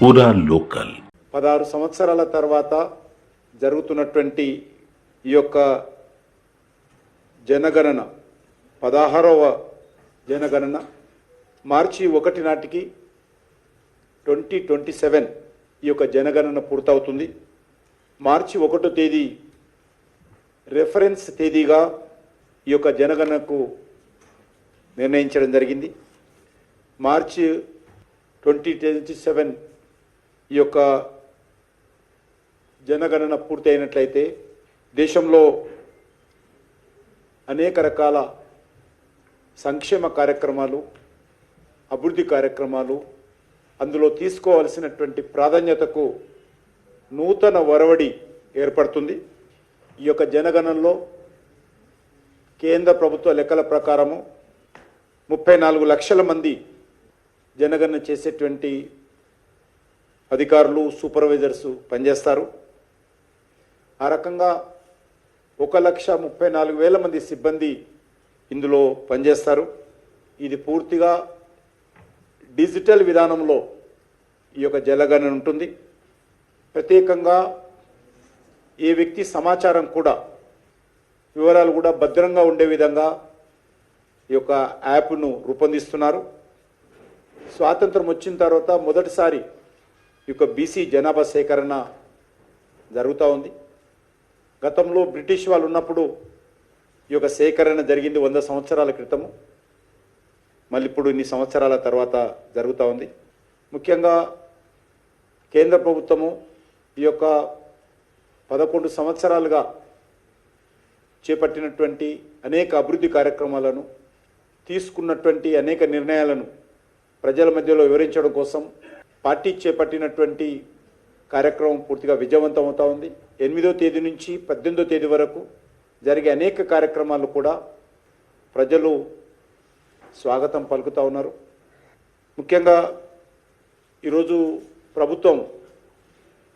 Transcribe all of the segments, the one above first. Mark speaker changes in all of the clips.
Speaker 1: పూరా లోకల్
Speaker 2: 16 సంవత్సరాల తర్వాత జరుగుతున్నటువంటి ఈ యొక్క జనగణన 16వ జనగణన మార్చి 1 నాటికి 2027 ఈ యొక్క జనగణన పూర్తవుతుంది. మార్చి 1వ తేదీ రెఫరెన్స్ తేదీగా ఈ యొక్క జనగణనకు నిర్ణయించడం జరిగింది. మార్చి 2027 ఈ యొక్క జనగణన పూర్తి అయినట్లయితే దేశంలో అనేక రకాల సంక్షేమ కార్యక్రమాలు, అభివృద్ధి కార్యక్రమాలు, అందులో తీసుకోవాల్సినటువంటి ప్రాధాన్యతకు నూతన ఒరవడి ఏర్పడుతుంది. ఈ యొక్క జనగణనలో కేంద్ర ప్రభుత్వ లెక్కల ప్రకారము 34 లక్షల మంది జనగణన చేసేటువంటి అధికారులు, సూపర్వైజర్స్ పనిచేస్తారు. ఆ రకంగా 1,34,000 మంది సిబ్బంది ఇందులో పనిచేస్తారు. ఇది పూర్తిగా డిజిటల్ విధానంలో ఈ యొక్క జనగణన ఉంటుంది. ప్రత్యేకంగా ఏ వ్యక్తి సమాచారం కూడా, వివరాలు కూడా భద్రంగా ఉండే విధంగా ఈ యొక్క యాప్ను రూపొందిస్తున్నారు. స్వాతంత్రం వచ్చిన తర్వాత మొదటిసారి ఈ యొక్క బీసీ జనాభా సేకరణ జరుగుతూ ఉంది. గతంలో బ్రిటిష్ వాళ్ళు ఉన్నప్పుడు ఈ యొక్క సేకరణ జరిగింది 100 సంవత్సరాల క్రితము. మళ్ళీ ఇప్పుడు ఇన్ని సంవత్సరాల తర్వాత జరుగుతూ ఉంది. ముఖ్యంగా కేంద్ర ప్రభుత్వము ఈ యొక్క 11 సంవత్సరాలుగా చేపట్టినటువంటి అనేక అభివృద్ధి కార్యక్రమాలను, తీసుకున్నటువంటి అనేక నిర్ణయాలను ప్రజల మధ్యలో వివరించడం కోసం పార్టీ చేపట్టినటువంటి కార్యక్రమం పూర్తిగా విజయవంతం అవుతూ ఉంది. 8వ తేదీ నుంచి 18వ తేదీ వరకు జరిగే అనేక కార్యక్రమాలు కూడా ప్రజలు స్వాగతం పలుకుతూ ఉన్నారు. ముఖ్యంగా ఈరోజు ప్రభుత్వం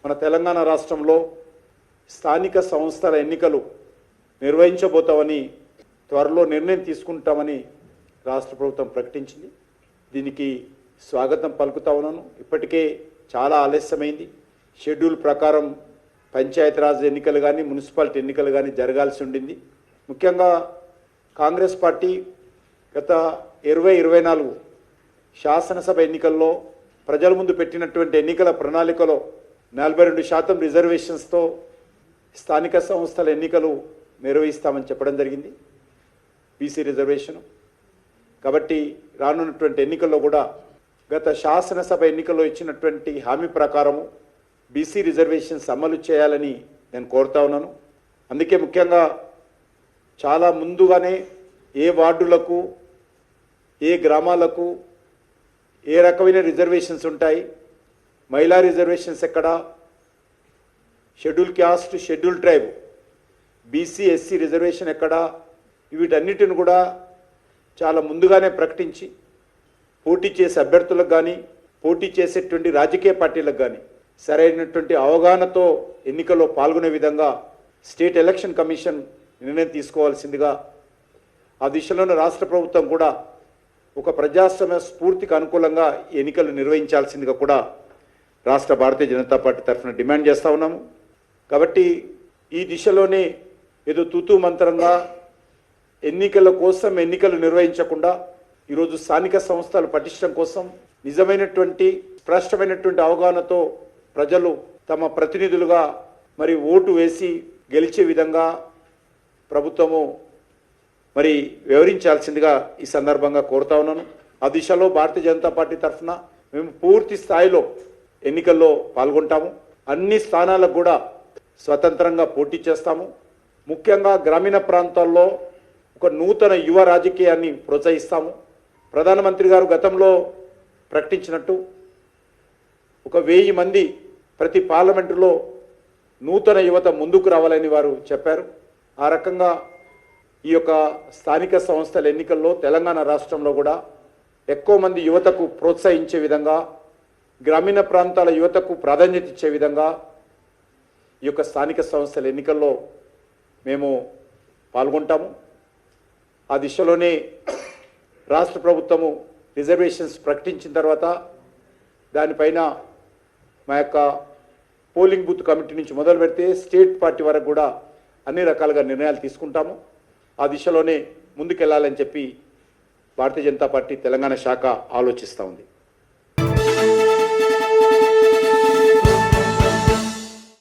Speaker 2: మన తెలంగాణ రాష్ట్రంలో స్థానిక సంస్థల ఎన్నికలు నిర్వహించబోతామని, త్వరలో నిర్ణయం తీసుకుంటామని రాష్ట్ర ప్రభుత్వం ప్రకటించింది. దీనికి స్వాగతం పలుకుతా ఉన్నాను. ఇప్పటికే చాలా ఆలస్యమైంది. షెడ్యూల్ ప్రకారం పంచాయతీరాజ్ ఎన్నికలు కానీ, మున్సిపాలిటీ ఎన్నికలు కానీ జరగాల్సి ఉండింది. ముఖ్యంగా కాంగ్రెస్ పార్టీ గత 2024 శాసనసభ ఎన్నికల్లో ప్రజల ముందు పెట్టినటువంటి ఎన్నికల ప్రణాళికలో 42% రిజర్వేషన్స్తో స్థానిక సంస్థల ఎన్నికలు నిర్వహిస్తామని చెప్పడం జరిగింది, బీసీ రిజర్వేషను. కాబట్టి రానున్నటువంటి ఎన్నికల్లో కూడా గత శాసనసభ ఎన్నికల్లో ఇచ్చినటువంటి హామీ ప్రకారము బీసీ రిజర్వేషన్స్ అమలు చేయాలని నేను కోరుతా ఉన్నాను. అందుకే ముఖ్యంగా చాలా ముందుగానే ఏ వార్డులకు, ఏ గ్రామాలకు ఏ రకమైన రిజర్వేషన్స్ ఉంటాయి, మహిళా రిజర్వేషన్స్ ఎక్కడ, schedule caste, schedule tribe, BC SC reservation ఎక్కడ, వీటన్నిటిని కూడా చాలా ముందుగానే ప్రకటించి పోటీ చేసే అభ్యర్థులకు కానీ, పోటీ చేసేటువంటి రాజకీయ పార్టీలకు కానీ సరైనటువంటి అవగాహనతో ఎన్నికల్లో పాల్గొనే విధంగా స్టేట్ ఎలక్షన్ కమిషన్ నిర్ణయం తీసుకోవాల్సిందిగా, ఆ దిశలోనే రాష్ట్ర ప్రభుత్వం కూడా ఒక ప్రజాస్వామ్య స్ఫూర్తికి అనుకూలంగా ఎన్నికలు నిర్వహించాల్సిందిగా కూడా రాష్ట్ర భారతీయ జనతా పార్టీ తరఫున డిమాండ్ చేస్తూ ఉన్నాము. కాబట్టి ఈ దిశలోనే ఏదో తూతూ మంత్రంగా ఎన్నికల కోసం ఎన్నికలు నిర్వహించకుండా ఈరోజు స్థానిక సంస్థలు పటిష్టం కోసం నిజమైనటువంటి స్పష్టమైనటువంటి అవగాహనతో ప్రజలు తమ ప్రతినిధులుగా మరి ఓటు వేసి గెలిచే విధంగా ప్రభుత్వము మరి వివరించాల్సిందిగా ఈ సందర్భంగా కోరుతా ఉన్నాను. ఆ దిశలో భారతీయ జనతా పార్టీ తరఫున మేము పూర్తి స్థాయిలో ఎన్నికల్లో పాల్గొంటాము. అన్ని స్థానాలకు కూడా స్వతంత్రంగా పోటీ చేస్తాము. ముఖ్యంగా గ్రామీణ ప్రాంతాల్లో ఒక నూతన యువ రాజకీయాన్ని ప్రోత్సహిస్తాము. ప్రధానమంత్రి గారు గతంలో ప్రకటించినట్టు 1000 మంది ప్రతి పార్లమెంటులో నూతన యువత ముందుకు రావాలని వారు చెప్పారు. ఆ రకంగా ఈ యొక్క స్థానిక సంస్థల ఎన్నికల్లో తెలంగాణ రాష్ట్రంలో కూడా ఎక్కువ మంది యువతకు ప్రోత్సహించే విధంగా, గ్రామీణ ప్రాంతాల యువతకు ప్రాధాన్యత ఇచ్చే విధంగా ఈ యొక్క స్థానిక సంస్థల ఎన్నికల్లో మేము పాల్గొంటాము. ఆ దిశలోనే రాష్ట్ర ప్రభుత్వము రిజర్వేషన్స్ ప్రకటించిన తర్వాత దానిపైన మా యొక్క పోలింగ్ బూత్ కమిటీ నుంచి మొదలు పెడితే స్టేట్ పార్టీ వరకు కూడా అన్ని రకాలుగా నిర్ణయాలు తీసుకుంటాము. ఆ దిశలోనే ముందుకెళ్లాలని చెప్పి భారతీయ జనతా పార్టీ తెలంగాణ శాఖ ఆలోచిస్తూ ఉంది.